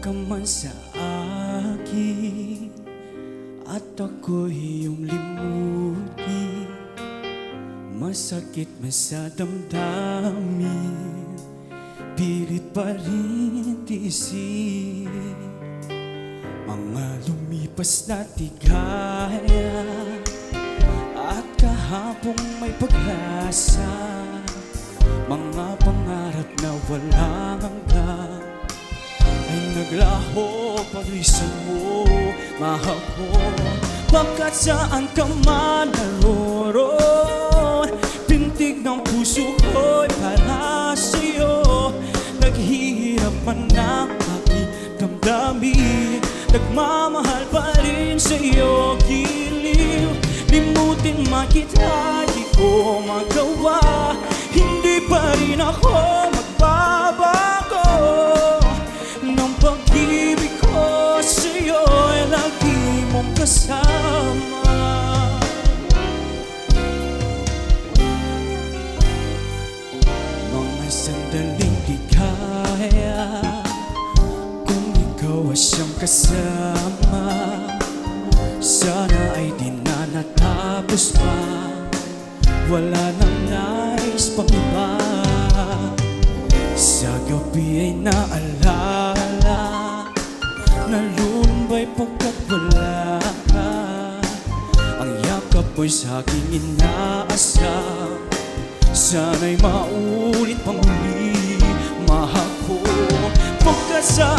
ka man sa akin at ako'y iyong limutin, masakit man sa damdamin, pilit pa rin tiisin mga lumipas na tigaya at kahapong may pag-asa, mga pangarap na walang hanggan ay naglaho pag-isan mo, mahal ko. Pagkat saan ka man naroon, pintig ng puso ko'y para sa'yo. Naghihirap man ang aking damdamin, nagmamahal pa rin sa'yo, giliw. Limutin man kita, di ko magawa, hindi pa rin ako magbabago. Ng pag-ibig ko sa'yo ay lagi mong kasama. Mga sandaling di kaya kung ikaw ay siyang kasama, sana ay di na natapos pa, wala nang nais pang iba. Sa gabi ay naalala, nalulumbay pagkat wala ka. Ang yakap mo'y sa aking inaasam, sana'y maulit pang muli, mahal ko. Pagkat sa